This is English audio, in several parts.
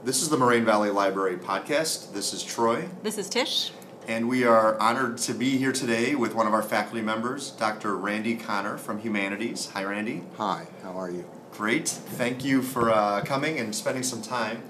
This is the Moraine Valley Library podcast. This is Troy. This is Tish. And we are honored to be here today with one of our faculty members, Dr. Randy Connor from Humanities. Hi, Randy. Hi, how are you? Great. Thank you for coming and spending some time.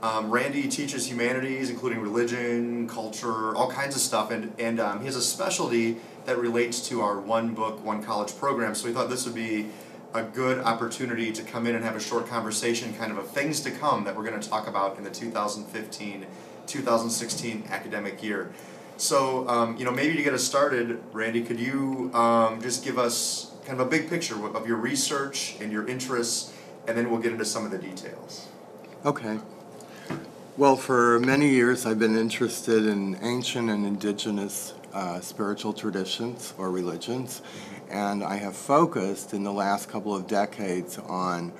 Randy teaches humanities, including religion, culture, all kinds of stuff, and he has a specialty that relates to our one book, one college program, so we thought this would be a good opportunity to come in and have a short conversation, kind of things to come that we're going to talk about in the 2015-2016 academic year. So, maybe to get us started, Randy, could you just give us kind of a big picture of your research and your interests, and then we'll get into some of the details. Okay. Well, for many years I've been interested in ancient and indigenous spiritual traditions or religions, and I have focused in the last couple of decades on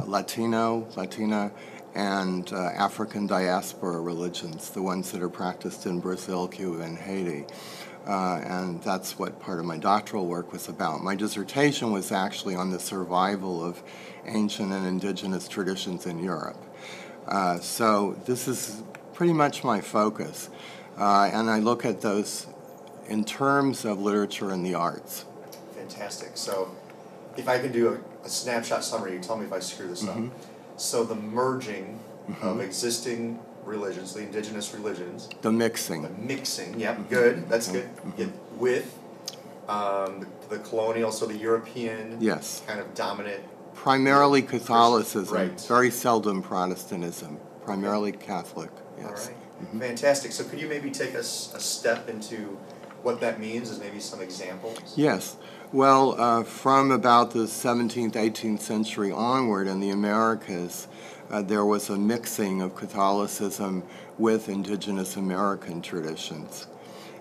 Latina, and African diaspora religions, the ones that are practiced in Brazil, Cuba, and Haiti. And that's what part of my doctoral work was about. My dissertation was actually on the survival of ancient and indigenous traditions in Europe. So this is pretty much my focus. And I look at those in terms of literature and the arts. Fantastic. So if I can do a snapshot summary, you tell me if I screw this up. So the merging of existing religions, the indigenous religions. The mixing. Yep, good. That's good. With the colonial, so the European kind of dominant. Primarily Catholicism, right. Very seldom Protestantism, primarily Catholic, yes. All right, fantastic. So could you maybe take us a step into what that means as maybe some examples? Yes. Well, from about the 17th, 18th century onward in the Americas, there was a mixing of Catholicism with indigenous American traditions.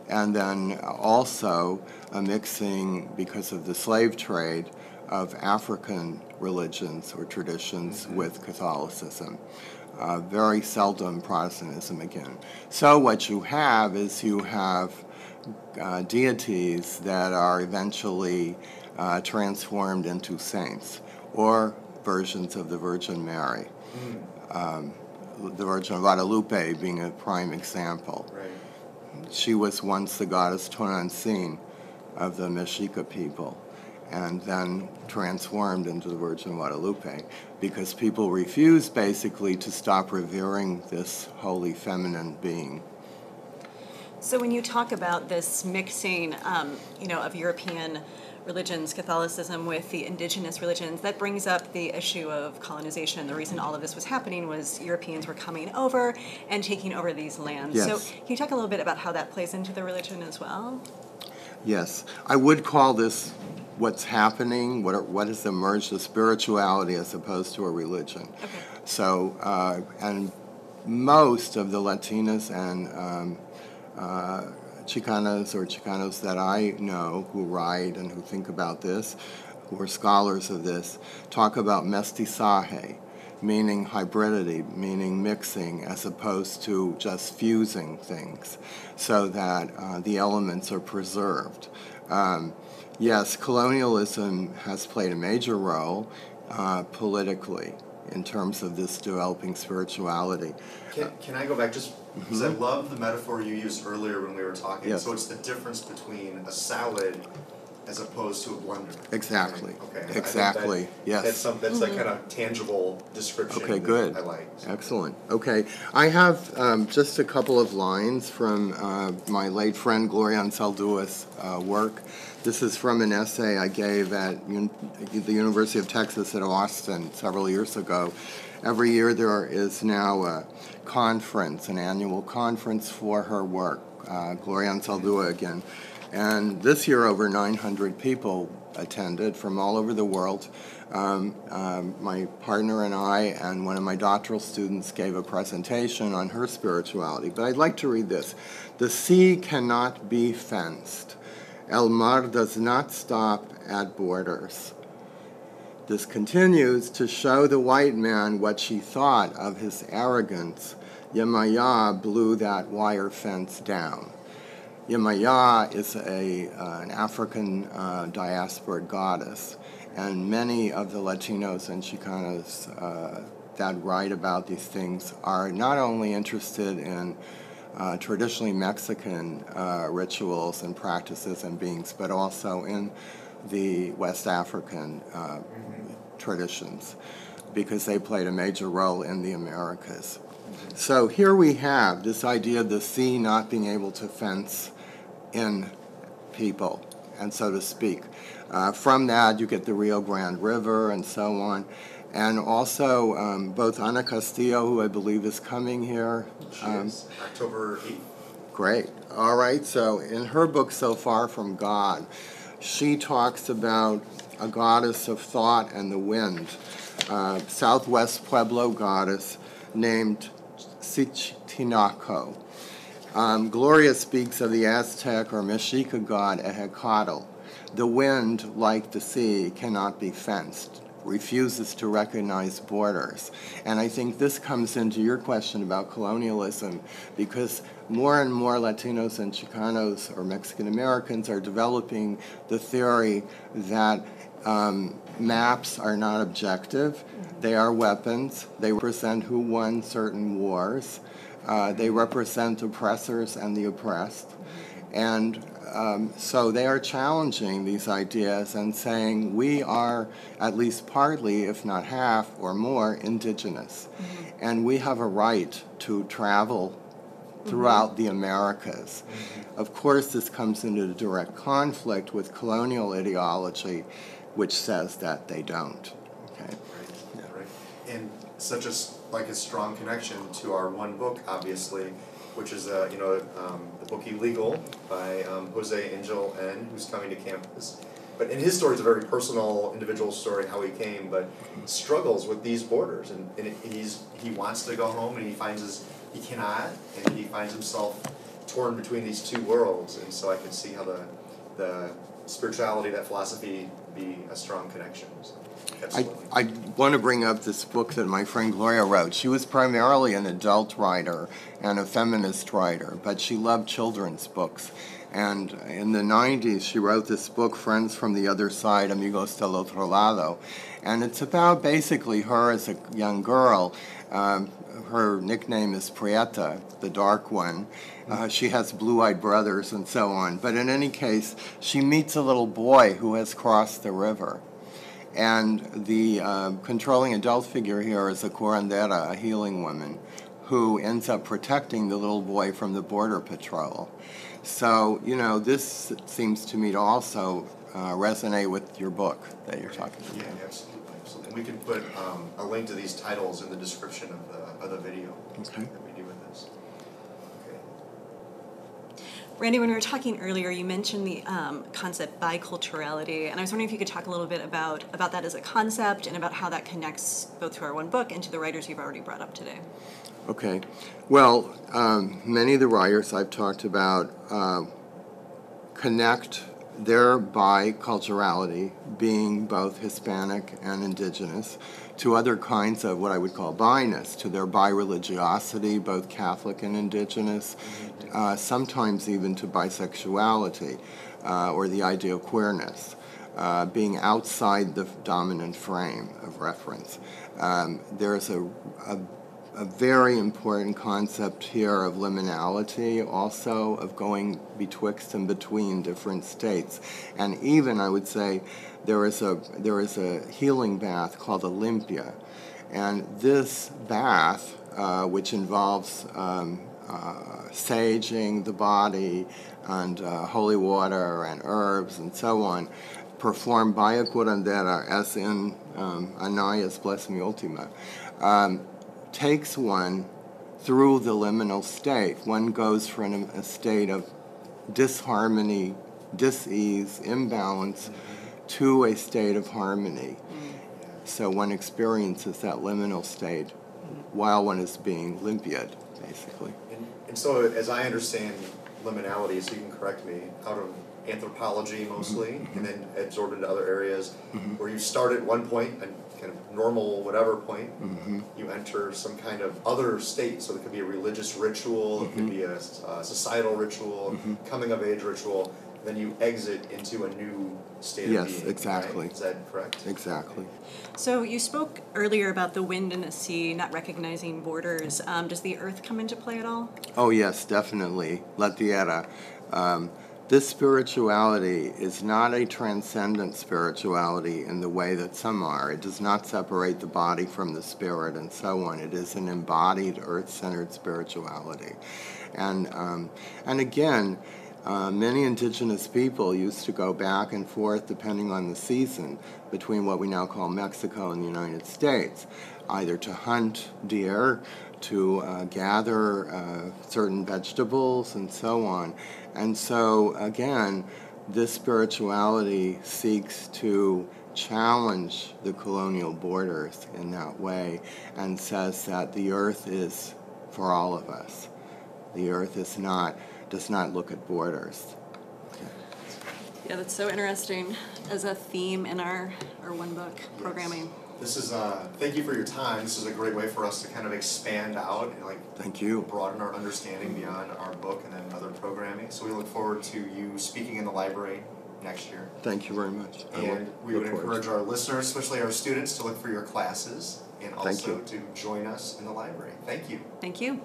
And then also a mixing, because of the slave trade, of African religions or traditions with Catholicism. Very seldom Protestantism again. So what you have is you have deities that are eventually transformed into saints, or versions of the Virgin Mary. The Virgin of Guadalupe being a prime example. Right. She was once the goddess Tonantzin of the Mexica people, and then transformed into the Virgin of Guadalupe because people refused basically to stop revering this holy feminine being. So when you talk about this mixing, of European religions, Catholicism, with the indigenous religions, that brings up the issue of colonization. The reason all of this was happening was Europeans were coming over and taking over these lands. Yes. So can you talk a little bit about how that plays into the religion as well? Yes. I would call this what's happening, what has emerged, a spirituality as opposed to a religion. Okay. So, and most of the Latinas and Chicanas or Chicanos that I know who write and who think about this, who are scholars of this, talk about mestizaje, meaning hybridity, meaning mixing, as opposed to just fusing things, so that the elements are preserved. Yes, colonialism has played a major role politically in terms of this developing spirituality. Can I go back just because I love the metaphor you used earlier when we were talking. Yes. So it's the difference between a salad as opposed to a blender. Exactly. Okay. Exactly. Yes. That's that kind of tangible description. Okay, good. I like. Excellent. Okay, I have just a couple of lines from my late friend Gloria Anzaldua's work. This is from an essay I gave at the University of Texas at Austin several years ago. Every year there is now a conference, an annual conference for her work, Gloria Anzaldua again. And this year over 900 people attended from all over the world. My partner and I and one of my doctoral students gave a presentation on her spirituality. But I'd like to read this. The sea cannot be fenced. El mar does not stop at borders. This continues to show the white man what she thought of his arrogance. Yemaya blew that wire fence down. Yemaya is an African diaspora goddess, and many of the Latinos and Chicanos that write about these things are not only interested in traditionally Mexican rituals and practices and beings, but also in the West African traditions, because they played a major role in the Americas. So here we have this idea of the sea not being able to fence in people, and so to speak. From that, you get the Rio Grande River and so on. And also, both Ana Castillo, who I believe is coming here. She is, October 8th. Great. All right, so in her book, So Far From God, she talks about a goddess of thought and the wind, Southwest Pueblo goddess named Cichtinaco. Gloria speaks of the Aztec or Mexica god Ehecatl. The wind, like the sea, cannot be fenced, refuses to recognize borders. And I think this comes into your question about colonialism, because more and more Latinos and Chicanos or Mexican Americans are developing the theory that maps are not objective. They are weapons. They represent who won certain wars. They represent oppressors and the oppressed. And so they are challenging these ideas and saying we are at least partly, if not half or more, indigenous. And we have a right to travel throughout the Americas. Of course, this comes into direct conflict with colonial ideology, which says that they don't. Okay. Right. And such a strong connection to our one book, obviously, which is the Bookie Legal by Jose Angel N, who's coming to campus. But in his story, it's a very personal, individual story, how he came, but struggles with these borders, and he wants to go home, and he cannot, and he finds himself torn between these two worlds. And so I can see how the spirituality, that philosophy, be a strong connection. So, I want to bring up this book that my friend Gloria wrote. She was primarily an adult writer and a feminist writer, but she loved children's books. And in the 90s, she wrote this book, Friends from the Other Side, Amigos del Otro Lado. And it's about basically her as a young girl. Her nickname is Prieta, the dark one. She has blue-eyed brothers and so on. But in any case, she meets a little boy who has crossed the river. And the controlling adult figure here is a curandera, a healing woman, who ends up protecting the little boy from the border patrol. So, this seems to me to also resonate with your book that you're talking about. Yeah, absolutely. And we can put a link to these titles in the description of the video that we do with this. Okay. Randy, when we were talking earlier, you mentioned the concept biculturality, and I was wondering if you could talk a little bit about that as a concept and about how that connects both to our one book and to the writers you've already brought up today. Okay. Well, many of the writers I've talked about connect their biculturality, being both Hispanic and Indigenous, to other kinds of what I would call bi-ness, to their bi-religiosity, both Catholic and Indigenous, sometimes even to bisexuality, or the idea of queerness, being outside the dominant frame of reference. There's a very important concept here of liminality, also of going betwixt and between different states. And even, I would say, there is a healing bath called Olympia. And this bath, which involves saging the body and holy water and herbs and so on, performed by a curandera, as in Anaya's Bless Me Ultima, takes one through the liminal state. One goes from a state of disharmony, dis-ease, imbalance, to a state of harmony. So one experiences that liminal state while one is being limpiad, basically. And so, as I understand liminality, so you can correct me, out of anthropology mostly, and then absorbed into other areas, where you start at one point, a kind of normal whatever point, you enter some kind of other state. So it could be a religious ritual, it could be a societal ritual, coming of age ritual. then you exit into a new state of being. Yes, exactly. Right? Is that correct? Exactly. So you spoke earlier about the wind and the sea not recognizing borders. Does the earth come into play at all? Oh yes, definitely. La tierra. This spirituality is not a transcendent spirituality in the way that some are. It does not separate the body from the spirit and so on. It is an embodied, earth-centered spirituality. And again, many indigenous people used to go back and forth, depending on the season, between what we now call Mexico and the United States, either to hunt deer, to gather certain vegetables, and so on. And so, again, this spirituality seeks to challenge the colonial borders in that way and says that the earth is for all of us. The earth does not look at borders. Yeah, that's so interesting as a theme in our one book programming. This is thank you for your time. This is a great way for us to kind of expand out and Thank you. broaden our understanding beyond our book and then other programming. So we look forward to you speaking in the library next year. Thank you very much. And we would encourage our listeners, especially our students, to look for your classes and also to join us in the library. Thank you. Thank you.